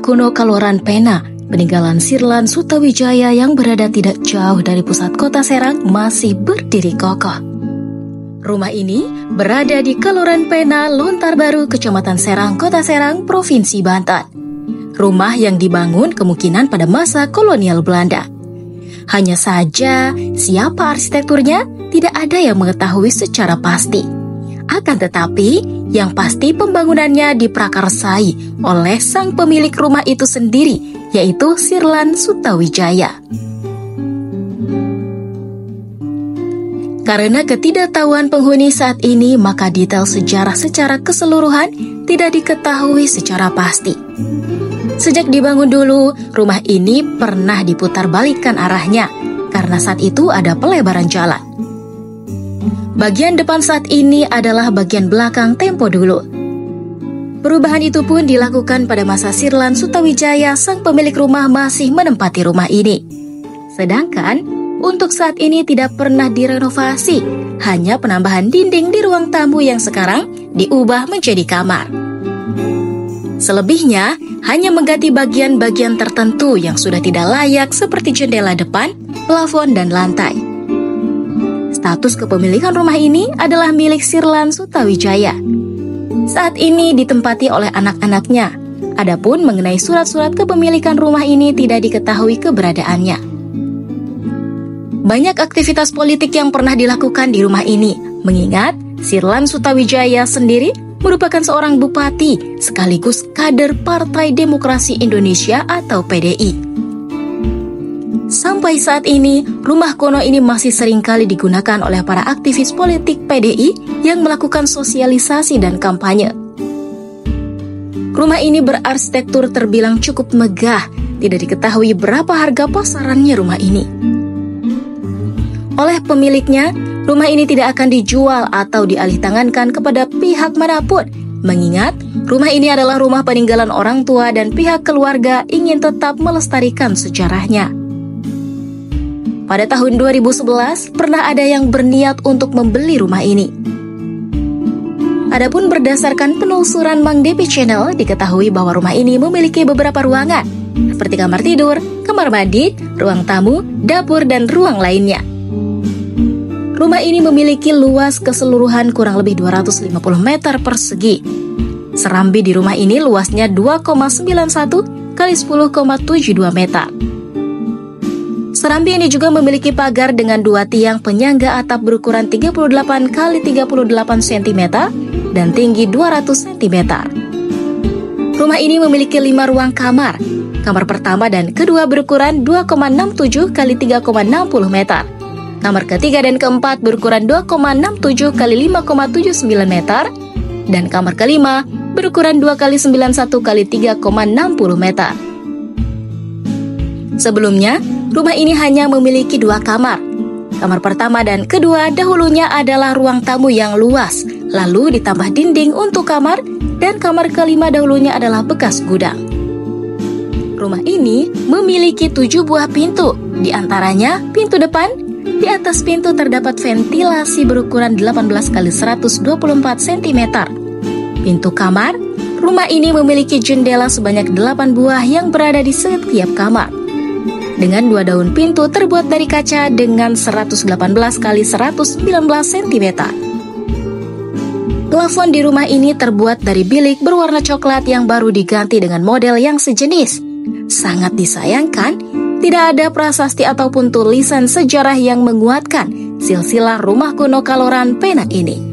Rumah kuno Kaloran Pena, peninggalan Sirlan Sutawijaya yang berada tidak jauh dari pusat kota Serang, masih berdiri kokoh. Rumah ini berada di Kaloran Pena, Lontar Baru, Kecamatan Serang, Kota Serang, Provinsi Banten. Rumah yang dibangun kemungkinan pada masa kolonial Belanda. Hanya saja, siapa arsitekturnya tidak ada yang mengetahui secara pasti. Akan tetapi, yang pasti pembangunannya diprakarsai oleh sang pemilik rumah itu sendiri, yaitu Sirlan Sutawijaya. Karena ketidaktahuan penghuni saat ini, maka detail sejarah secara keseluruhan tidak diketahui secara pasti. Sejak dibangun dulu, rumah ini pernah diputarbalikkan arahnya, karena saat itu ada pelebaran jalan. Bagian depan saat ini adalah bagian belakang tempo dulu. Perubahan itu pun dilakukan pada masa Sirlan Sutawijaya, sang pemilik rumah masih menempati rumah ini. Sedangkan, untuk saat ini tidak pernah direnovasi, hanya penambahan dinding di ruang tamu yang sekarang diubah menjadi kamar. Selebihnya, hanya mengganti bagian-bagian tertentu yang sudah tidak layak seperti jendela depan, plafon, dan lantai. Status kepemilikan rumah ini adalah milik Sirlan Sutawijaya. Saat ini ditempati oleh anak-anaknya. Adapun mengenai surat-surat kepemilikan rumah ini tidak diketahui keberadaannya. Banyak aktivitas politik yang pernah dilakukan di rumah ini, mengingat Sirlan Sutawijaya sendiri merupakan seorang bupati sekaligus kader Partai Demokrasi Indonesia atau PDI. Sampai saat ini, rumah kuno ini masih seringkali digunakan oleh para aktivis politik PDI yang melakukan sosialisasi dan kampanye. Rumah ini berarsitektur terbilang cukup megah, tidak diketahui berapa harga pasarannya rumah ini. Oleh pemiliknya, rumah ini tidak akan dijual atau dialihtangankan kepada pihak manapun, mengingat rumah ini adalah rumah peninggalan orang tua dan pihak keluarga ingin tetap melestarikan sejarahnya. Pada tahun 2011, pernah ada yang berniat untuk membeli rumah ini. Adapun berdasarkan penelusuran Mang Depi Channel, diketahui bahwa rumah ini memiliki beberapa ruangan, seperti kamar tidur, kamar mandi, ruang tamu, dapur, dan ruang lainnya. Rumah ini memiliki luas keseluruhan kurang lebih 250 meter persegi. Serambi di rumah ini luasnya 2,91 x 10,72 meter. Serambi ini juga memiliki pagar dengan 2 tiang penyangga atap berukuran 38 x 38 cm dan tinggi 200 cm. Rumah ini memiliki 5 ruang kamar. Kamar pertama dan kedua berukuran 2,67 x 3,60 meter. Kamar ketiga dan keempat berukuran 2,67 x 5,79 meter. Dan kamar kelima berukuran 2 x 91 x 3,60 meter. Sebelumnya, rumah ini hanya memiliki 2 kamar. Kamar pertama dan kedua dahulunya adalah ruang tamu yang luas, lalu ditambah dinding untuk kamar, dan kamar kelima dahulunya adalah bekas gudang. Rumah ini memiliki 7 buah pintu, di antaranya pintu depan. Di atas pintu terdapat ventilasi berukuran 18 x 124 cm. Pintu kamar, rumah ini memiliki jendela sebanyak 8 buah yang berada di setiap kamar. Dengan 2 daun pintu terbuat dari kaca dengan 118 x 119 cm. Plafon di rumah ini terbuat dari bilik berwarna coklat yang baru diganti dengan model yang sejenis. Sangat disayangkan, tidak ada prasasti ataupun tulisan sejarah yang menguatkan silsilah rumah kuno Kaloran Pena ini.